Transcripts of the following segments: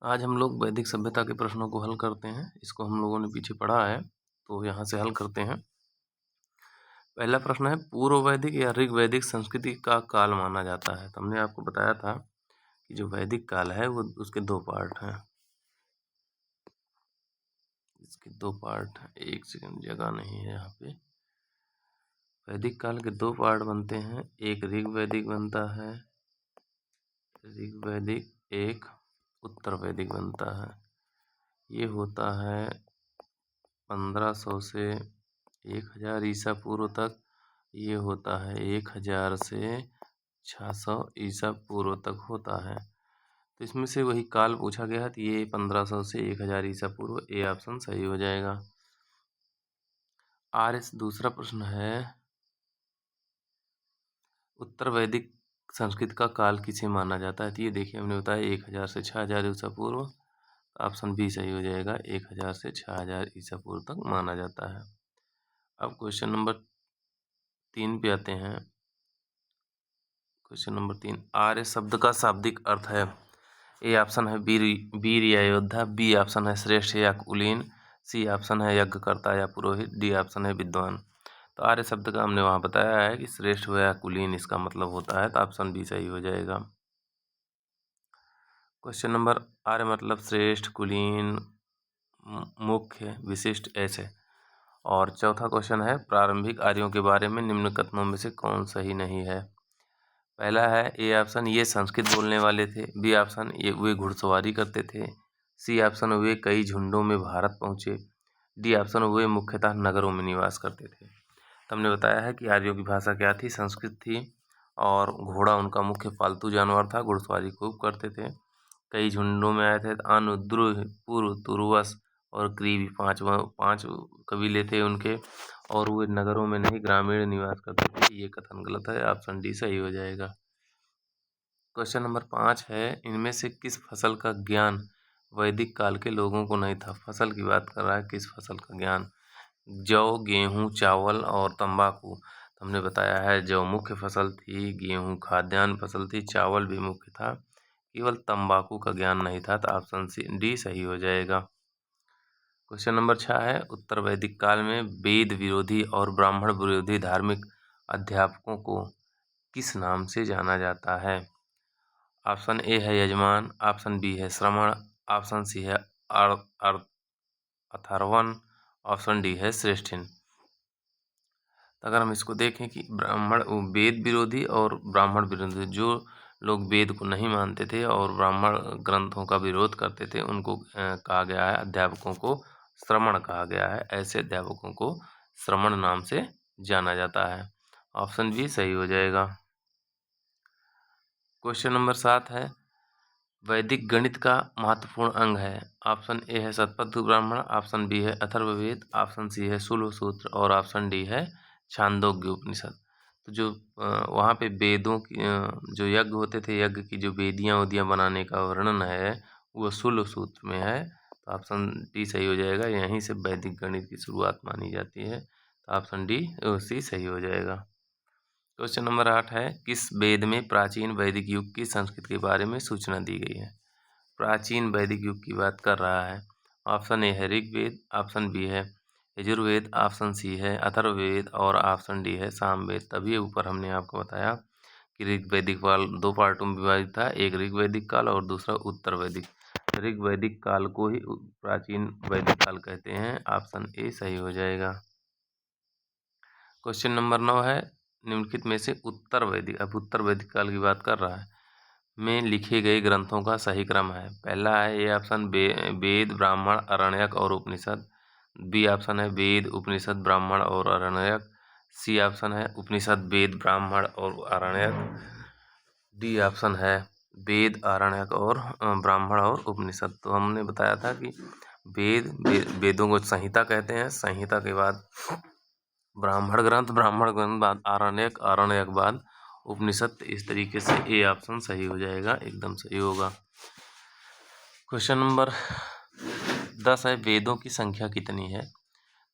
आज हम लोग वैदिक सभ्यता के प्रश्नों को हल करते हैं। इसको हम लोगों ने पीछे पढ़ा है, तो यहाँ से हल करते हैं। पहला प्रश्न है, पूर्व वैदिक या ऋग वैदिक संस्कृति का काल माना जाता है। तो हमने आपको बताया था कि जो वैदिक काल है वो उसके दो पार्ट हैं। इसके दो पार्ट हैं। एक सेकंड, जगह नहीं है यहाँ पे। वैदिक काल के दो पार्ट बनते हैं, एक ऋग वैदिक बनता है, ऋग वैदिक, एक उत्तर वैदिक बनता है। ये होता है 1500 से 1000 ईसा पूर्व तक। ये होता है 1000 से 600 ईसा पूर्व तक होता है। तो इसमें से वही काल पूछा गया है, तो ये 1500 से 1000 ईसा पूर्व, ए ऑप्शन सही हो जाएगा। दूसरा प्रश्न है, उत्तर वैदिक संस्कृत का काल किसे माना जाता है। तो ये देखिए, हमने बताया 1000 से 6000 ईसा पूर्व। ऑप्शन बी सही हो जाएगा, 1000 से 6000 ईसा पूर्व तक माना जाता है। अब क्वेश्चन नंबर 3 पे आते हैं। क्वेश्चन नंबर 3, आर्य शब्द का शाब्दिक अर्थ है। ए ऑप्शन है वीर या योद्धा, बी ऑप्शन है श्रेष्ठ या कुलीन, सी ऑप्शन है यज्ञकर्ता या पुरोहित, डी ऑप्शन है विद्वान। तो आर्य शब्द का हमने वहाँ बताया है कि श्रेष्ठ या कुलीन इसका मतलब होता है, तो ऑप्शन बी सही हो जाएगा। क्वेश्चन नंबर, आर्य मतलब श्रेष्ठ, कुलीन, मुख्य, विशिष्ट, ऐसे। और चौथा क्वेश्चन है, प्रारंभिक आर्यों के बारे में निम्न कथनों में से कौन सही नहीं है। पहला है ए ऑप्शन, ये संस्कृत बोलने वाले थे, बी ऑप्शन ये वे घुड़सवारी करते थे, सी ऑप्शन वे कई झुंडों में भारत पहुँचे, डी ऑप्शन वे मुख्यतः नगरों में निवास करते थे। तो हमने बताया है कि आर्यों की भाषा क्या थी, संस्कृत थी, और घोड़ा उनका मुख्य पालतू जानवर था, घुड़सवारी खूब करते थे, कई झुंडों में आए थे। अनुद्रुह, पूर्व, तुर्वस और क्रीवी, पांच कबीले थे उनके, और वे नगरों में नहीं ग्रामीण निवास करते थे। ये कथन गलत है, ऑप्शन डी सही हो जाएगा। क्वेश्चन नंबर 5 है, इनमें से किस फसल का ज्ञान वैदिक काल के लोगों को नहीं था। फसल की बात कर रहा है, किस फसल का ज्ञान। जौ, गेहूं, चावल और तंबाकू। तो हमने बताया है जौ मुख्य फसल थी, गेहूं खाद्यान्न फसल थी, चावल भी मुख्य था, केवल तंबाकू का ज्ञान नहीं था। तो ऑप्शन डी सही हो जाएगा। क्वेश्चन नंबर 6 है, उत्तर वैदिक काल में वेद विरोधी और ब्राह्मण विरोधी धार्मिक अध्यापकों को किस नाम से जाना जाता है। ऑप्शन ए है यजमान, ऑप्शन बी है श्रमण, ऑप्शन सी है अथर्वन, ऑप्शन डी है श्रेष्ठिन। अगर हम इसको देखें कि ब्राह्मण वेद विरोधी और ब्राह्मण विरोधी, जो लोग वेद को नहीं मानते थे और ब्राह्मण ग्रंथों का विरोध करते थे, उनको कहा गया है, अध्यापकों को श्रमण कहा गया है। ऐसे अध्यापकों को श्रमण नाम से जाना जाता है। ऑप्शन बी सही हो जाएगा। क्वेश्चन नंबर 7 है, वैदिक गणित का महत्वपूर्ण अंग है। ऑप्शन ए है शतपथ ब्राह्मण, ऑप्शन बी है अथर्ववेद, ऑप्शन सी है शूल सूत्र, और ऑप्शन डी है छांदोग्य उपनिषद। तो जो वहाँ पे वेदों की जो यज्ञ होते थे, यज्ञ की जो वेदियाँ बनाने का वर्णन है, वो शूल सूत्र में है। तो ऑप्शन डी सही हो जाएगा। यहीं से वैदिक गणित की शुरुआत मानी जाती है। तो ऑप्शन डी सी सही हो जाएगा। क्वेश्चन नंबर 8 है, किस वेद में प्राचीन वैदिक युग की संस्कृति के बारे में सूचना दी गई है। प्राचीन वैदिक युग की बात कर रहा है। ऑप्शन ए है ऋग्वेद, ऑप्शन बी है यजुर्वेद, ऑप्शन सी है अथर्ववेद, और ऑप्शन डी है सामवेद। तभी ऊपर हमने आपको बताया कि ऋग्वैदिक काल दो पार्टों में विभाजित था, एक ऋग्वैदिक काल और दूसरा उत्तर वैदिक। ऋग्वैदिक काल को ही प्राचीन वैदिक काल कहते हैं। ऑप्शन ए सही हो जाएगा। क्वेश्चन नंबर 9 है, निम्नलिखित में से उत्तर वैदिक, अब उत्तर वैदिक काल की बात कर रहा है, में लिखे गए ग्रंथों का सही क्रम है। पहला है ये ऑप्शन वेद, ब्राह्मण, आरण्यक और उपनिषद, बी ऑप्शन है वेद, उपनिषद, ब्राह्मण और आरण्यक, सी ऑप्शन है उपनिषद, वेद, ब्राह्मण और आरण्यक, डी ऑप्शन है वेद, आरण्यक और ब्राह्मण और उपनिषद। तो हमने बताया था कि वेदों को संहिता कहते हैं, संहिता के बाद ब्राह्मण ग्रंथ, ब्राह्मण ग्रंथ बाद आरण्यक, आरण्यक बाद उपनिषद। इस तरीके से ए ऑप्शन सही हो जाएगा, एकदम सही होगा। क्वेश्चन नंबर 10 है, वेदों की संख्या कितनी है।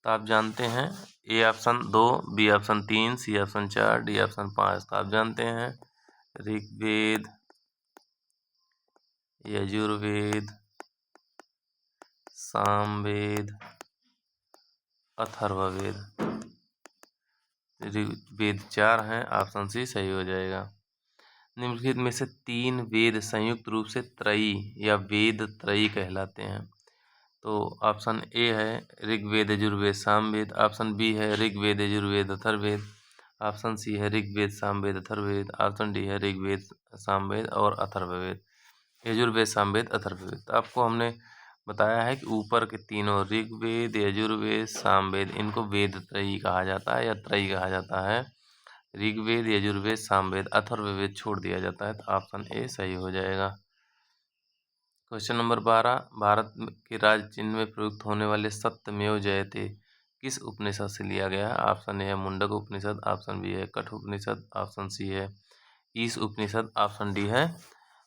तो आप जानते हैं A option 2, B option 3, C option 4, D option 5। तो आप जानते हैं ऋग्वेद, यजुर्वेद, सामवेद, अथर्ववेद। वेद 4 हैं, ऑप्शन सी सही हो जाएगा। निम्नलिखित में से 3 वेद संयुक्त रूप से त्रयी या वेद त्रयी कहलाते हैं। तो ऑप्शन ए है ऋग्वेद, यजुर्वेद, सामवेद। ऑप्शन बी है ऋग्वेद, यजुर्वेद, अथर्ववेद। ऑप्शन सी है ऋग्वेद, सामवेद, अथर्ववेद। ऑप्शन डी है ऋग्वेद, सामवेद और अथर्ववेद। यजुर्वेद, सामवेद, अथर्ववेद। तो आपको हमने बताया है कि ऊपर के तीनों ऋग्वेद, यजुर्वेद, सामवेद, इनको वेद त्रयी कहा जाता है या त्रयी कहा जाता है। ऋग्वेद, यजुर्वेद, सामवेद, अथर्ववेद छोड़ दिया जाता है। तो ऑप्शन ए सही हो जाएगा। क्वेश्चन नंबर 12, भारत के राज्य चिन्ह में प्रयुक्त होने वाले सत्यमेव जयते किस उपनिषद से लिया गया है। ऑप्शन ए है मुंडक उपनिषद। ऑप्शन बी है कठ उपनिषद। ऑप्शन सी है ईश उपनिषद। ऑप्शन डी है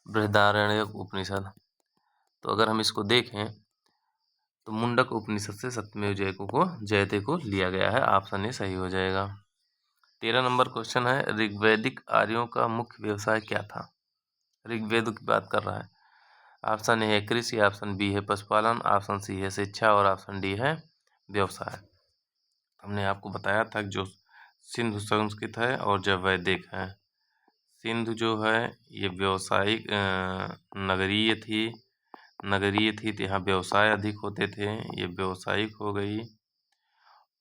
बृहदारण्यक उपनिषद। तो अगर हम इसको देखें तो मुंडक उपनिषद से सत्यमेव जयते को लिया गया है। ऑप्शन ए सही हो जाएगा। 13 नंबर क्वेश्चन है ऋग्वैदिक आर्यों का मुख्य व्यवसाय क्या था। ऋग्वेद की बात कर रहा है। ऑप्शन ए है कृषि। ऑप्शन बी है पशुपालन। ऑप्शन सी है शिक्षा और ऑप्शन डी है व्यवसाय। हमने आपको बताया था कि जो सिंधु संस्कृत है और जो वैदिक है। सिंधु जो है ये व्यावसायिक नगरीय थी तो यहाँ व्यवसाय अधिक होते थे, ये व्यावसायिक हो गई।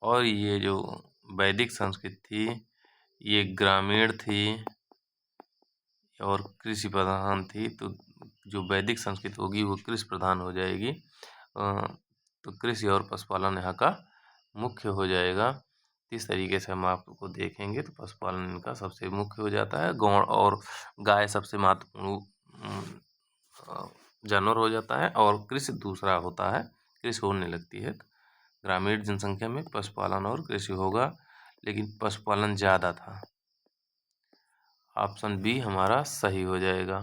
और ये जो वैदिक संस्कृत थी ये ग्रामीण थी और कृषि प्रधान थी। तो जो वैदिक संस्कृत होगी वो कृषि प्रधान हो जाएगी। तो कृषि और पशुपालन यहाँ का मुख्य हो जाएगा। इस तरीके से हम आपको देखेंगे तो पशुपालन इनका सबसे मुख्य हो जाता है। गौड़ और गाय सबसे महत्वपूर्ण जानवर हो जाता है और कृषि दूसरा होता है, कृषि होने लगती है। ग्रामीण जनसंख्या में पशुपालन और कृषि होगा, लेकिन पशुपालन ज़्यादा था। ऑप्शन बी हमारा सही हो जाएगा।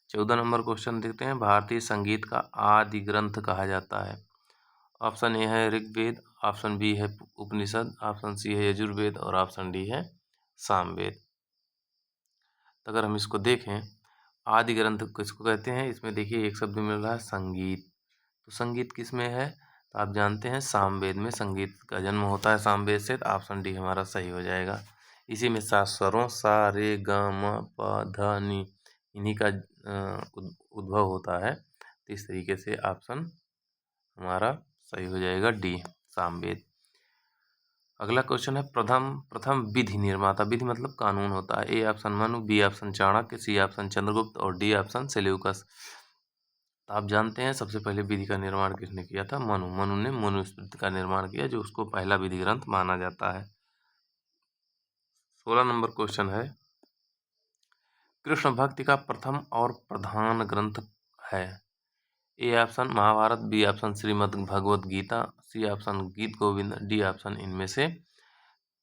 14 नंबर क्वेश्चन देखते हैं। भारतीय संगीत का आदि ग्रंथ कहा जाता है। ऑप्शन ए है ऋग्वेद। ऑप्शन बी है उपनिषद। ऑप्शन सी है यजुर्वेद और ऑप्शन डी है सामवेद। तो अगर हम इसको देखें आदि ग्रंथ किसको कहते हैं, इसमें देखिए एक शब्द मिल रहा है संगीत। तो संगीत किस में है, तो आप जानते हैं सामवेद में संगीत का जन्म होता है सामवेद से। तो ऑप्शन डी हमारा सही हो जाएगा। इसी में 7 स्वरों सा रे ग म प ध नि इन्हीं का उद्भव होता है। तो इस तरीके से ऑप्शन हमारा सही हो जाएगा डी सामवेद। अगला क्वेश्चन है प्रथम विधि निर्माता। विधि मतलब कानून होता है। A option Manu, B option Chanakya, C option Chandragupta और डी ऑप्शन सेल्यूकस। तो आप जानते हैं सबसे पहले विधि का निर्माण किसने किया था, मनु ने मनुस्मृति का निर्माण किया जो उसको पहला विधि ग्रंथ माना जाता है। 16 नंबर क्वेश्चन है कृष्ण भक्ति का प्रथम और प्रधान ग्रंथ है। A option Mahabharat, B option Shrimad Bhagavad Gita, C option Geet Govind, D option इनमें से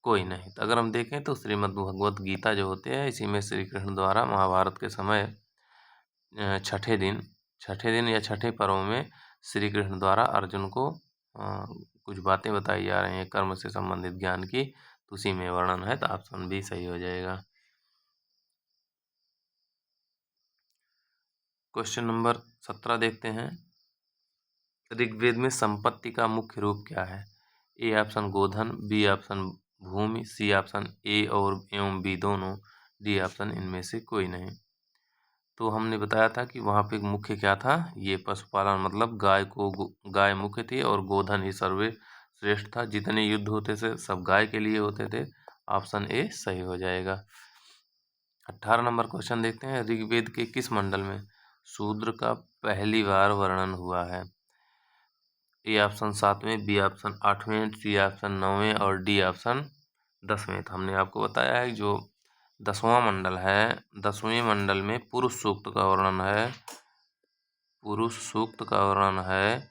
कोई नहीं। तो अगर हम देखें तो श्रीमद् भगवद गीता जो होते हैं इसी में श्री कृष्ण द्वारा महाभारत के समय छठे दिन या छठे पर्व में श्री कृष्ण द्वारा अर्जुन को कुछ बातें बताई जा रही हैं कर्म से संबंधित ज्ञान की, तो उसी में वर्णन है। तो ऑप्शन बी सही हो जाएगा। क्वेश्चन नंबर 17 देखते हैं। ऋग्वेद में संपत्ति का मुख्य रूप क्या है। ए ऑप्शन गोधन, बी ऑप्शन भूमि, सी ऑप्शन ए और एवं बी दोनों, डी ऑप्शन इनमें से कोई नहीं। तो हमने बताया था कि वहाँ पे मुख्य क्या था, ये पशुपालन मतलब गाय मुख्य थी और गोधन ही सर्वश्रेष्ठ था। जितने युद्ध होते थे सब गाय के लिए होते थे। ऑप्शन ए सही हो जाएगा। 18 नंबर क्वेश्चन देखते हैं। ऋग्वेद के किस मंडल में शूद्र का पहली बार वर्णन हुआ है। ए ऑप्शन 7वें, बी ऑप्शन 8वें, सी ऑप्शन 9वें और डी ऑप्शन 10वें। तो हमने आपको बताया है जो 10वां मंडल है, 10वें मंडल में पुरुष सूक्त का वर्णन है। पुरुष सूक्त का वर्णन है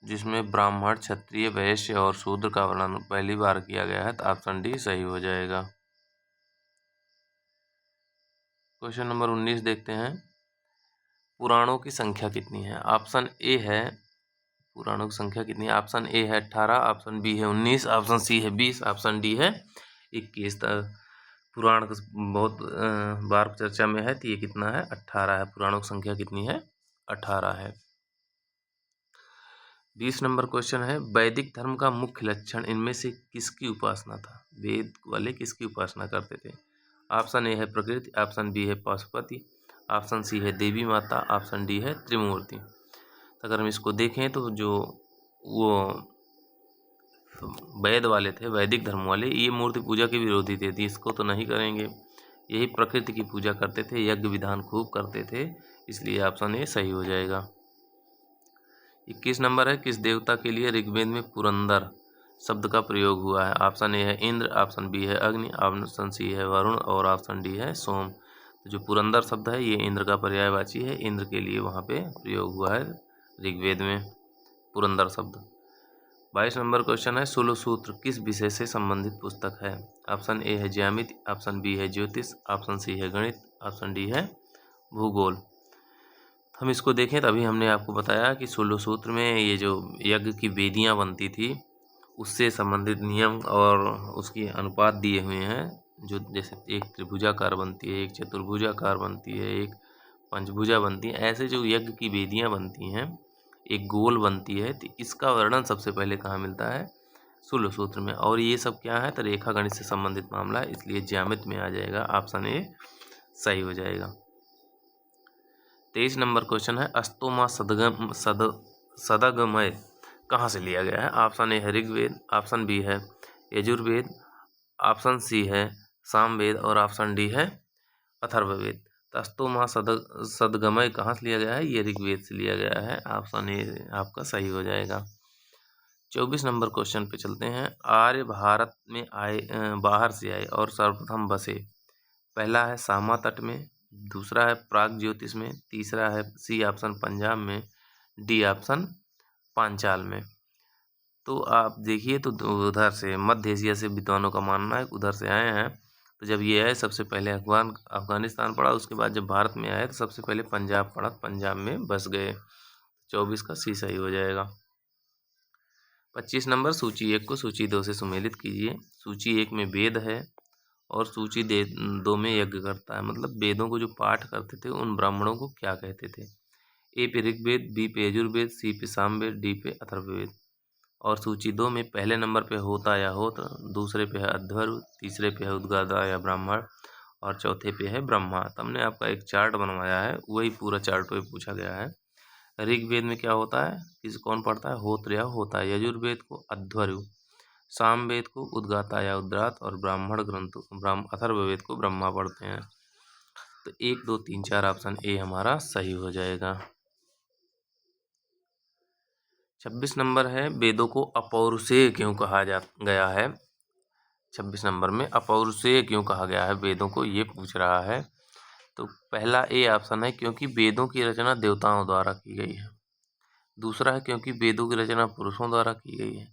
जिसमें ब्राह्मण, क्षत्रिय, वैश्य और शूद्र का वर्णन पहली बार किया गया है। तो ऑप्शन डी सही हो जाएगा। क्वेश्चन नंबर 19 देखते हैं। पुराणों की संख्या कितनी है। ऑप्शन ए है पुराणों की संख्या कितनी है। ऑप्शन ए है 18, ऑप्शन बी है 19, ऑप्शन सी है 20, ऑप्शन डी है 21। पुराण बहुत बार चर्चा में है तो ये कितना है 18 है। पुराणों की संख्या कितनी है 18 है। 20 नंबर क्वेश्चन है, वैदिक धर्म का मुख्य लक्षण इनमें से किसकी उपासना था? वेद वाले किसकी उपासना करते थे? ऑप्शन ए है प्रकृति, ऑप्शन बी है पशुपति, ऑप्शन सी है देवी माता, ऑप्शन डी है त्रिमूर्ति। तो अगर हम इसको देखें तो जो वो वैद वाले थे, वैदिक धर्म वाले, ये मूर्ति पूजा के विरोधी थे, तो इसको तो नहीं करेंगे। यही प्रकृति की पूजा करते थे, यज्ञ विधान खूब करते थे, इसलिए ऑप्शन ए सही हो जाएगा। 21 नंबर है, किस देवता के लिए ऋग्वेद में पुरंदर शब्द का प्रयोग हुआ है? ऑप्शन ए है इंद्र, ऑप्शन बी है अग्नि, ऑप्शन सी है वरुण और ऑप्शन डी है सोम। तो जो पुरंदर शब्द है ये इंद्र का पर्यायवाची है, इंद्र के लिए वहाँ पे प्रयोग हुआ है ऋग्वेद में पुरंदर शब्द। 22 नंबर क्वेश्चन है, सोलह सूत्र किस विषय से संबंधित पुस्तक है? ऑप्शन ए है ज्यामिति, ऑप्शन बी है ज्योतिष, ऑप्शन सी है गणित, ऑप्शन डी है भूगोल। हम इसको देखें तो अभी हमने आपको बताया कि सोलह सूत्र में ये जो यज्ञ की वेदियाँ बनती थी उससे संबंधित नियम और उसकी अनुपात दिए हुए हैं। जो जैसे एक त्रिभुजाकार बनती है, एक चतुर्भुजाकार बनती है, एक पंचभुजा बनती है, ऐसे जो यज्ञ की वेदियाँ बनती हैं, एक गोल बनती है, तो इसका वर्णन सबसे पहले कहाँ मिलता है? सोलह सूत्र में। और ये सब क्या है? तो रेखा गणित से संबंधित मामला है, इसलिए ज्यामिति में आ जाएगा, ऑप्शन ए सही हो जाएगा। 23 नंबर क्वेश्चन है, अस्तोमा सदगमय कहाँ से लिया गया है? ऑप्शन ए है ऋग्वेद, ऑप्शन बी है यजुर्वेद, ऑप्शन सी है सामवेद और ऑप्शन डी है अथर्ववेद। तो अस्तोमा सदगमय कहाँ से लिया गया है? ये ऋग्वेद से लिया गया है, ऑप्शन ए आपका सही हो जाएगा। 24 नंबर क्वेश्चन पे चलते हैं, आर्य भारत में आए बाहर से आए और सर्वप्रथम बसे। पहला है सामा तट में, दूसरा है प्राग ज्योतिष में, तीसरा है सी ऑप्शन पंजाब में, डी ऑप्शन पांचाल में। तो आप देखिए तो उधर से मध्य एशिया से विद्वानों का मानना है उधर से आए हैं। तो जब ये आए सबसे पहले अफगानिस्तान पड़ा, उसके बाद जब भारत में आए तो सबसे पहले पंजाब पड़ा, पंजाब में बस गए। 24 का सी सही हो जाएगा। 25 नंबर, सूची 1 को सूची 2 से सुमेलित कीजिए। सूची 1 में वेद है और सूची 2 में यज्ञ करता है, मतलब वेदों को जो पाठ करते थे उन ब्राह्मणों को क्या कहते थे? ए पे ऋग्वेद, बी पे यजुर्वेद, सी पे सामवेद, डी पे अथर्ववेद। और सूची 2 में पहले नंबर पे होता या होत, दूसरे पे है अध्वर्यु, तीसरे पे है उद्गाता या ब्राह्मण और चौथे पे है ब्रह्मा। तो हमने आपका एक चार्ट बनवाया है, वही पूरा चार्ट पे पूछा गया है। ऋग्वेद में क्या होता है, कौन पढ़ता है? होत्र या होता है। यजुर्वेद को अध्वर्यु, सामवेद को उद्गाता या उद्रात और अथर्ववेद को ब्रह्मा पढ़ते हैं। तो 1, 2, 3, 4 ऑप्शन ए हमारा सही हो जाएगा। 26 नंबर है, वेदों को अपौरुषेय क्यों कहा गया है? 26 नंबर में अपौरुषेय क्यों कहा गया है वेदों को, ये पूछ रहा है। तो पहला ए ऑप्शन है क्योंकि वेदों की रचना देवताओं द्वारा की गई है। दूसरा है क्योंकि वेदों की रचना पुरुषों द्वारा की गई है।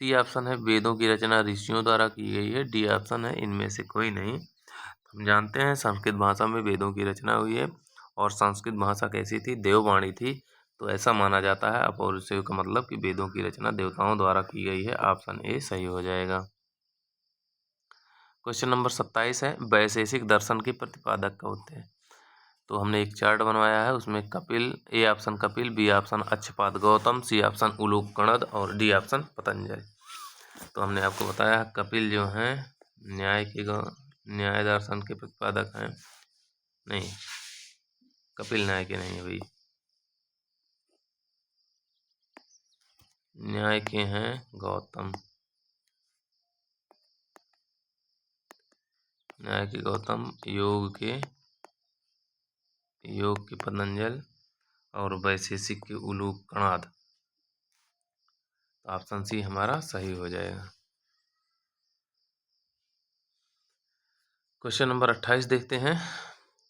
सी ऑप्शन है वेदों की रचना ऋषियों द्वारा की गई है। डी ऑप्शन है इनमें से कोई नहीं। हम जानते हैं संस्कृत भाषा में वेदों की रचना हुई है और संस्कृत भाषा कैसी थी? देववाणी थी। तो ऐसा माना जाता है अपौरुषेय का मतलब कि वेदों की रचना देवताओं द्वारा की गई है, ऑप्शन ए सही हो जाएगा। क्वेश्चन नंबर 27 है, वैशेषिक दर्शन के प्रतिपादक कौन थे? तो हमने एक चार्ट बनवाया है, उसमें Kapil, A option Kapil, B option Akshapada Gautam, C option Uluka Kanad और डी ऑप्शन पतंजलि। तो हमने आपको बताया कपिल जो हैं न्याय दर्शन के प्रतिपादक हैं। नहीं, कपिल न्याय के नहीं है भाई, न्याय के हैं गौतम, न्याय के गौतम, योग के पतंजल और वैशेषिक के उलूक कणाद। तो ऑप्शन सी हमारा सही हो जाएगा। क्वेश्चन नंबर 28 देखते हैं,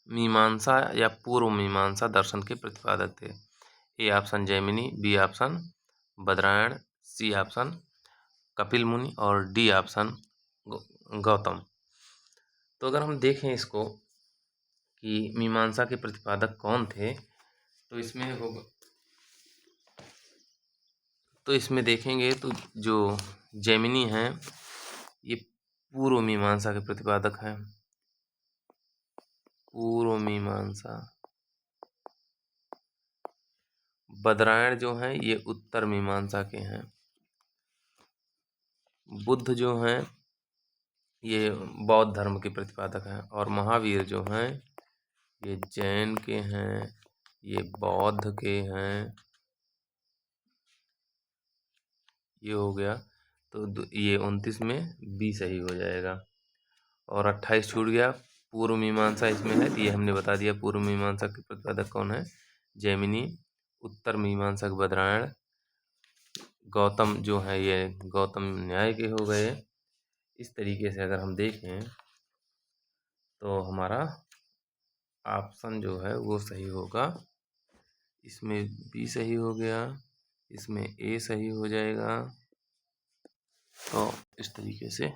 मीमांसा या पूर्व मीमांसा दर्शन के प्रतिपादक थे। A option Jaimini, B option Badarayan, C option Kapil Muni और डी ऑप्शन गौतम। तो अगर हम देखें इसको कि मीमांसा के प्रतिपादक कौन थे, तो इसमें देखेंगे तो जो जैमिनी हैं ये पूर्व मीमांसा के प्रतिपादक हैं। पूर्व मीमांसा बदरायण जो हैं ये उत्तर मीमांसा के हैं। बुद्ध जो हैं ये बौद्ध धर्म के प्रतिपादक हैं। और महावीर जो हैं ये जैन के हैं, ये बौद्ध के हैं। ये हो गया, तो ये 29 में बी सही हो जाएगा। और 28 छूट गया, पूर्व मीमांसा इसमें है, तो ये हमने बता दिया पूर्व मीमांसा के प्रतिपादक कौन है, जैमिनी। उत्तर मीमांसा के बदरायण। गौतम जो है ये गौतम न्याय के हो गए। इस तरीके से अगर हम देखें तो हमारा ऑप्शन जो है वो सही होगा। इसमें बी सही हो गया, इसमें ए सही हो जाएगा। तो इस तरीके से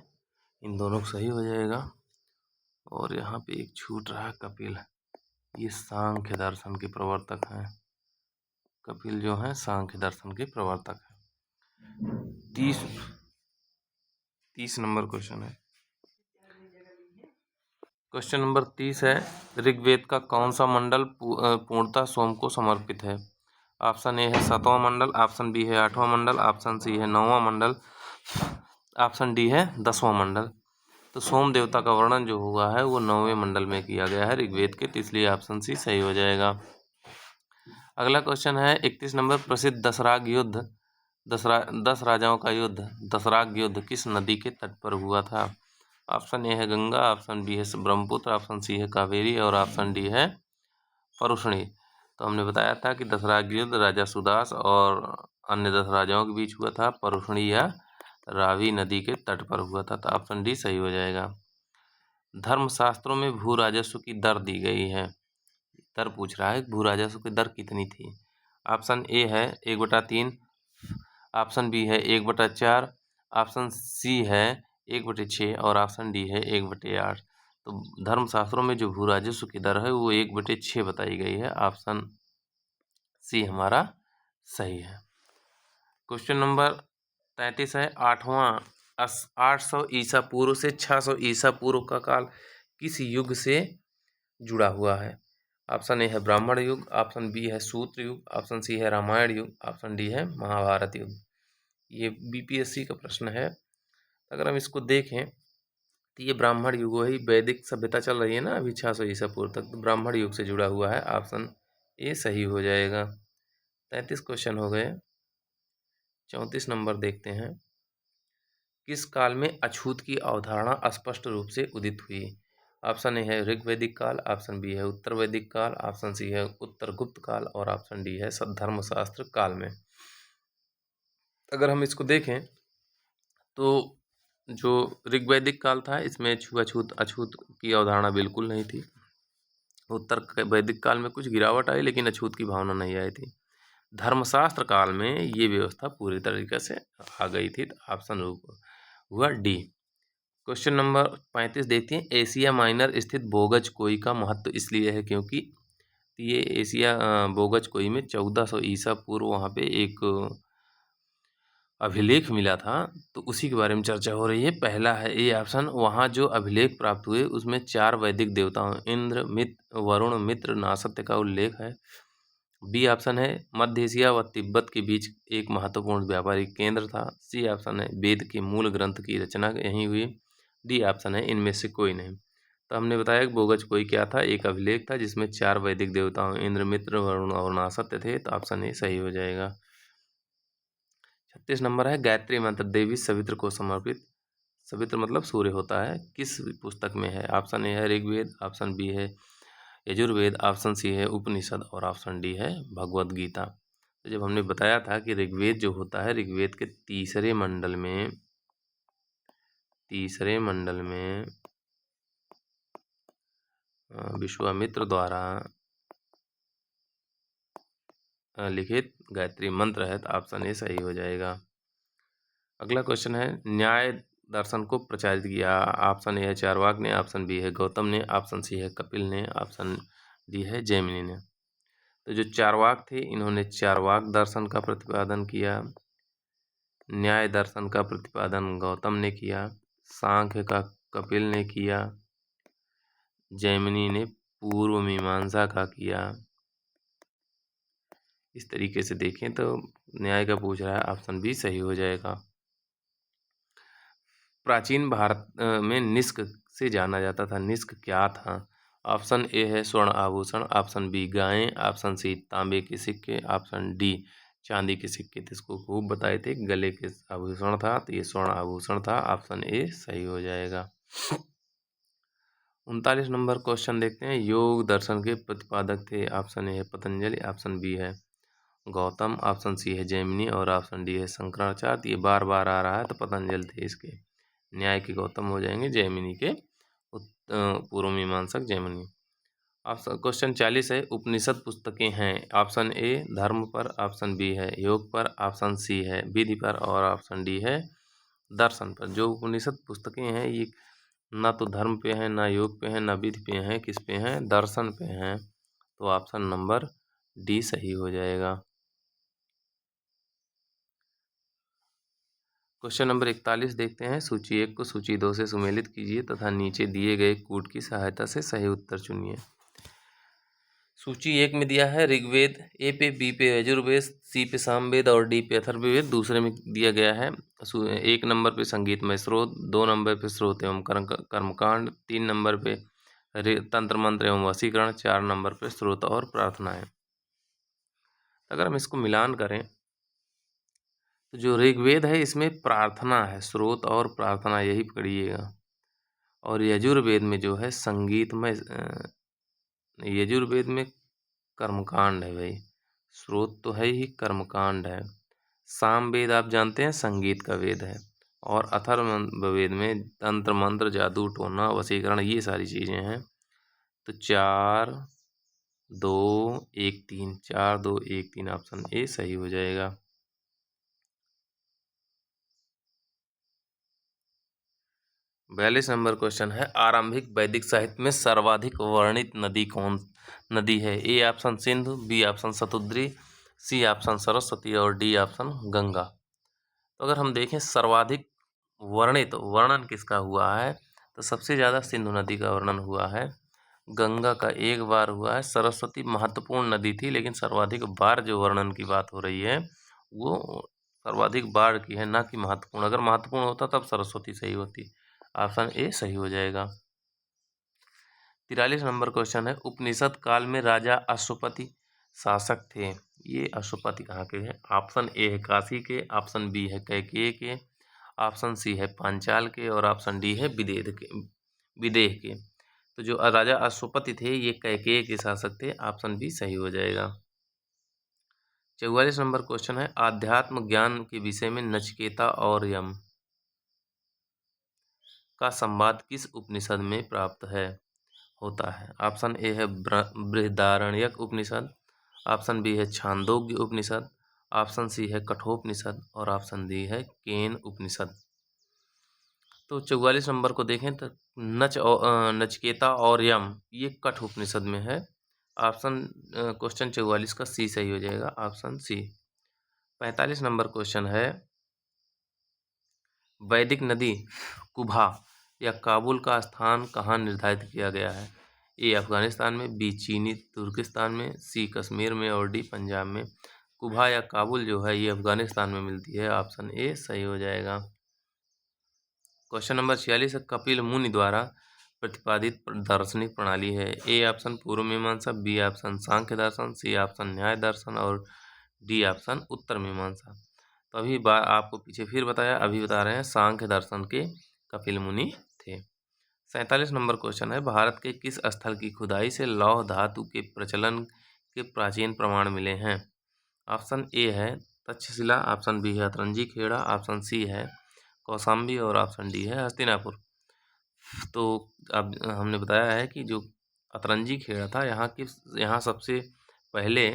इन दोनों को सही हो जाएगा। और यहाँ पे एक छूट रहा कपिल, ये सांख्य दर्शन के प्रवर्तक हैं। कपिल जो है सांख्य दर्शन के प्रवर्तक हैं। 30 नंबर क्वेश्चन है। क्वेश्चन नंबर 30 है, ऋग्वेद का कौन सा मंडल पूर्णतः सोम को समर्पित है? ऑप्शन ए है 7वां मंडल, ऑप्शन बी है 8वां मंडल, ऑप्शन सी है 9वां मंडल, ऑप्शन डी है 10वां मंडल। तो सोम देवता का वर्णन जो हुआ है वो 9वें मंडल में किया गया है ऋग्वेद के, तो इसलिए ऑप्शन सी सही हो जाएगा। अगला क्वेश्चन है 31 नंबर, प्रसिद्ध दसराग युद्ध, 10 राजाओं का युद्ध, दसराग युद्ध किस नदी के तट पर हुआ था? ऑप्शन ए है गंगा, ऑप्शन बी है ब्रह्मपुत्र, ऑप्शन सी है कावेरी और ऑप्शन डी है परुष्णी। तो हमने बताया था कि दसराग युद्ध राजा सुदास और अन्य 10 राजाओं के बीच हुआ था, परुष्णी या रावी नदी के तट पर हुआ था। तो ऑप्शन डी सही हो जाएगा। धर्मशास्त्रों में भू राजस्व की दर दी गई है, दर पूछ रहा है भू राजस्व की दर कितनी थी? ऑप्शन ए है 1/3, ऑप्शन बी है 1/4, ऑप्शन सी है 1/6 और ऑप्शन डी है 1/8। तो धर्मशास्त्रों में जो भू राजस्व की दर है वो 1/6 बताई गई है। ऑप्शन सी हमारा सही है। क्वेश्चन नंबर 33 है, 800 ईसा पूर्व से 600 ईसा पूर्व का काल किस युग से जुड़ा हुआ है? ऑप्शन ए है ब्राह्मण युग, ऑप्शन बी है सूत्र युग, ऑप्शन सी है रामायण युग, ऑप्शन डी है महाभारत युग। ये बीपीएससी का प्रश्न है। अगर हम इसको देखें तो ये ब्राह्मण युग, वही वैदिक सभ्यता चल रही है ना अभी 600 ईसा पूर्व तक, तो ब्राह्मण युग से जुड़ा हुआ है। ऑप्शन ए सही हो जाएगा। 33 क्वेश्चन हो गए। 34 नंबर देखते हैं, किस काल में अछूत की अवधारणा स्पष्ट रूप से उदित हुई? ऑप्शन ए है ऋग्वैदिक काल, ऑप्शन बी है उत्तर वैदिक काल, ऑप्शन सी है उत्तर गुप्त काल और ऑप्शन डी है धर्मशास्त्र काल में। अगर हम इसको देखें तो जो ऋग्वैदिक काल था इसमें छुआछूत अछूत की अवधारणा बिल्कुल नहीं थी। उत्तर वैदिक काल में कुछ गिरावट आई लेकिन अछूत की भावना नहीं आई थी। धर्मशास्त्र काल में ये व्यवस्था पूरी तरीके से आ गई थी। ऑप्शन हुआ डी। क्वेश्चन नंबर 35 देखते हैं, एशिया माइनर स्थित बोगज कोई का महत्व इसलिए है क्योंकि ये एशिया बोगज कोई में 1400 ईसा पूर्व वहाँ पे एक अभिलेख मिला था, तो उसी के बारे में चर्चा हो रही है। पहला है ये ऑप्शन, वहाँ जो अभिलेख प्राप्त हुए उसमें 4 वैदिक देवताओं इंद्र, मित्र, वरुण, मित्र, नासत्य का उल्लेख है। बी ऑप्शन है मध्य एशिया व तिब्बत के बीच एक महत्वपूर्ण व्यापारिक केंद्र था। सी ऑप्शन है वेद के मूल ग्रंथ की रचना यहीं हुई। डी ऑप्शन है इनमें से कोई नहीं। तो हमने बताया कि बोगज कोई क्या था, एक अभिलेख था जिसमें 4 वैदिक देवताओं इंद्र, मित्र, वरुण और नासत्य थे। तो ऑप्शन ए सही हो जाएगा। 36 नंबर है, गायत्री मंत्र देवी सवित्र को समर्पित, सवित्र मतलब सूर्य होता है, किस पुस्तक में है? ऑप्शन ए है ऋग्वेद, ऑप्शन बी है यजुर्वेद, ऑप्शन सी है उपनिषद और ऑप्शन डी है भगवद गीता। तो जब हमने बताया था कि ऋग्वेद जो होता है ऋग्वेद के तीसरे मंडल में विश्वामित्र द्वारा लिखित गायत्री मंत्र है, तो ऑप्शन ए सही हो जाएगा। अगला क्वेश्चन है, न्याय दर्शन को प्रचारित किया? ऑप्शन ए है चारवाक ने, ऑप्शन बी है गौतम ने, ऑप्शन सी है कपिल ने, ऑप्शन डी है जैमिनी ने। तो जो चारवाक थे इन्होंने चारवाक दर्शन का प्रतिपादन किया, न्याय दर्शन का प्रतिपादन गौतम ने किया, सांख्य का कपिल ने किया, जैमिनी ने पूर्व मीमांसा का किया। इस तरीके से देखें तो न्याय का पूछ रहा है, ऑप्शन बी सही हो जाएगा। प्राचीन भारत में निष्क से जाना जाता था, निष्क क्या था? ऑप्शन ए है स्वर्ण आभूषण, ऑप्शन बी गायें, ऑप्शन सी तांबे के सिक्के, ऑप्शन डी चांदी के सिक्के। तो इसको खूब बताए थे, गले के आभूषण था, तो ये स्वर्ण आभूषण था। ऑप्शन ए सही हो जाएगा। 39 नंबर क्वेश्चन देखते हैं। योग दर्शन के प्रतिपादक थे, ऑप्शन ए है पतंजलि, ऑप्शन बी है गौतम, ऑप्शन सी है जैमिनी और ऑप्शन डी है शंकराचार्य। ये बार बार आ रहा है, तो पतंजलि थे इसके। न्याय के गौतम हो जाएंगे, जैमिनी के पूर्व मीमांसक जैमिनी। ऑप्शन क्वेश्चन 40 है। उपनिषद पुस्तकें हैं, ऑप्शन ए धर्म पर, ऑप्शन बी है योग पर, ऑप्शन सी है विधि पर और ऑप्शन डी है दर्शन पर। जो उपनिषद पुस्तकें हैं ये ना तो धर्म पे हैं, ना योग पे हैं, ना विधि पे हैं, किस पे हैं? दर्शन पे हैं। तो ऑप्शन नंबर डी सही हो जाएगा। क्वेश्चन नंबर 41 देखते हैं। सूची 1 को सूची 2 से सुमेलित कीजिए तथा नीचे दिए गए कूट की सहायता से सही उत्तर चुनिए। सूची 1 में दिया है ऋग्वेद, ए पे बी पे यजुर्वेद, सी पे सामवेद और डी पे अथर्ववेद। दूसरे में दिया गया है 1 नंबर पे संगीतमय स्रोत, 2 नंबर पे स्रोत एवं कर्मकांड, 3 नंबर पे तंत्र मंत्र एवं वशीकरण, 4 नंबर पे स्रोत और प्रार्थनाएं। अगर हम इसको मिलान करें तो जो ऋग्वेद है इसमें प्रार्थना है, स्रोत और प्रार्थना यही पकड़िएगा। और यजुर्वेद में जो है संगीतमय, यजुर्वेद में कर्मकांड है भाई, स्रोत तो है ही, कर्मकांड है। सामवेद आप जानते हैं संगीत का वेद है। और अथर्ववेद में तंत्र मंत्र, जादू टोना, वशीकरण, ये सारी चीज़ें हैं। तो 4 2 1 3, 4 2 1 3 ऑप्शन ए सही हो जाएगा। 42 नंबर क्वेश्चन है। आरंभिक वैदिक साहित्य में सर्वाधिक वर्णित नदी कौन नदी है? A option Sindhu, B option Shatudri, C option Saraswati और डी ऑप्शन गंगा। तो अगर हम देखें सर्वाधिक वर्णित वर्णन किसका हुआ है, तो सबसे ज़्यादा सिंधु नदी का वर्णन हुआ है, गंगा का 1 बार हुआ है। सरस्वती महत्वपूर्ण नदी थी, लेकिन सर्वाधिक बार जो वर्णन की बात हो रही है वो सर्वाधिक बार की है, ना कि महत्वपूर्ण। अगर महत्वपूर्ण होता तब सरस्वती सही होती। ऑप्शन ए सही हो जाएगा। 43 नंबर क्वेश्चन है। उपनिषद काल में राजा अश्वपति शासक थे, ये अश्वपति कहाँ के हैं? ऑप्शन ए है काशी के, ऑप्शन बी है कैकेय के, ऑप्शन सी है पांचाल के और ऑप्शन डी है विदेह के। तो जो राजा अश्वपति थे ये कैकेय के शासक थे। ऑप्शन बी सही हो जाएगा। 44 नंबर क्वेश्चन है। आध्यात्म ज्ञान के विषय में नचिकेता और यम का संवाद किस उपनिषद में प्राप्त होता है? ऑप्शन ए है बृहदारण्यक उपनिषद, ऑप्शन बी है छांदोग्य उपनिषद, ऑप्शन सी है कठोपनिषद और ऑप्शन डी है केन उपनिषद। तो 44 नंबर को देखें तो नचिकेता और यम ये कठ उपनिषद में है। ऑप्शन क्वेश्चन 44 का सी सही हो जाएगा, ऑप्शन सी। 45 नंबर क्वेश्चन है। वैदिक नदी कुभा या काबुल का स्थान कहाँ निर्धारित किया गया है? ए अफगानिस्तान में, बी चीनी तुर्किस्तान में, सी कश्मीर में और डी पंजाब में। कुभा या काबुल जो है ये अफगानिस्तान में मिलती है। ऑप्शन ए सही हो जाएगा। क्वेश्चन नंबर 46 है। कपिल मुनि द्वारा प्रतिपादित दार्शनिक प्रणाली है? ए ऑप्शन पूर्व मीमांसा, बी ऑप्शन सांख्य दर्शन, सी ऑप्शन न्याय दर्शन और डी ऑप्शन उत्तर मीमांसा। तो अभी आपको पीछे फिर बताया, अभी बता रहे हैं सांख्य दर्शन के कपिल मुनि थे। 47 नंबर क्वेश्चन है। भारत के किस स्थल की खुदाई से लौह धातु के प्रचलन के प्राचीन प्रमाण मिले हैं? ऑप्शन ए है तक्षशिला, ऑप्शन बी है अतरंजी खेड़ा, ऑप्शन सी है कौशाम्बी और ऑप्शन डी है हस्तिनापुर। तो अब हमने बताया है कि जो अतरंजी खेड़ा था यहाँ सबसे पहले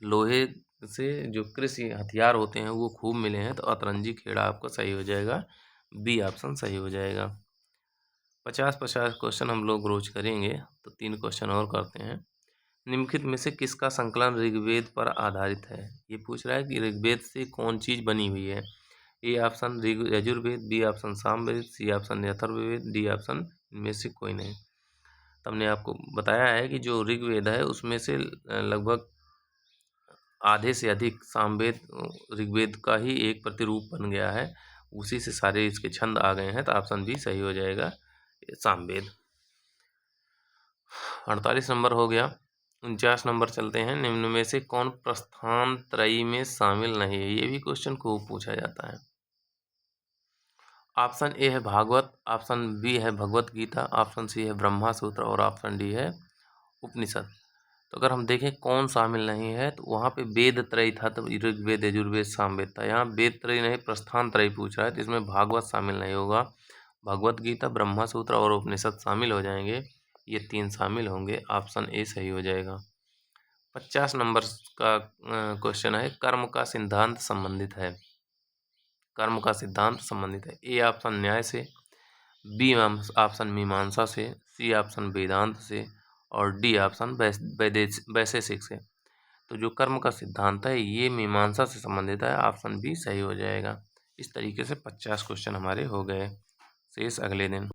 लोहे से जो कृषि हथियार होते हैं वो खूब मिले हैं। तो अतरंजी खेड़ा आपका सही हो जाएगा, बी ऑप्शन सही हो जाएगा। 50-50 क्वेश्चन हम लोग रोज करेंगे, तो 3 क्वेश्चन और करते हैं। निम्नलिखित में से किसका संकलन ऋग्वेद पर आधारित है? ये पूछ रहा है कि ऋग्वेद से कौन चीज़ बनी हुई है। A option Yajurveda, B option Samaveda, C option Atharvaveda, D option इनमें से कोई नहीं। तो हमने आपको बताया है कि जो ऋग्वेद है उसमें से लगभग आधे से अधिक सामवेद ऋग्वेद का ही एक प्रतिरूप बन गया है, उसी से सारे इसके छंद आ गए हैं, तो ऑप्शन बी सही हो जाएगा सामवेद। 48 नंबर हो गया। 49 नंबर चलते हैं। निम्न में से कौन प्रस्थान त्रयी में शामिल नहीं है? ये भी क्वेश्चन खूब पूछा जाता है। ऑप्शन ए है भागवत, ऑप्शन बी है भगवत गीता, ऑप्शन सी है ब्रह्मा सूत्र और ऑप्शन डी है उपनिषद। तो अगर हम देखें कौन शामिल नहीं है, तो वहाँ पे वेद त्रयी था, तो ऋग्वेद यजुर्वेद सामवेद था। यहाँ वेद त्रयी नहीं प्रस्थान त्रयी पूछ रहा है, तो इसमें भागवत शामिल नहीं होगा। भगवत गीता, ब्रह्मा सूत्र और उपनिषद शामिल हो जाएंगे, ये 3 शामिल होंगे। ऑप्शन ए सही हो जाएगा। 50 नंबर का क्वेश्चन है, कर्म का सिद्धांत संबंधित है। कर्म का सिद्धांत संबंधित है। ए ऑप्शन न्याय से, बी ऑप्शन मीमांसा से, सी ऑप्शन वेदांत से और डी ऑप्शन वैशेषिक से। तो जो कर्म का सिद्धांत है ये मीमांसा से संबंधित है, ऑप्शन बी सही हो जाएगा। इस तरीके से 50 क्वेश्चन हमारे हो गए। शेष अगले दिन।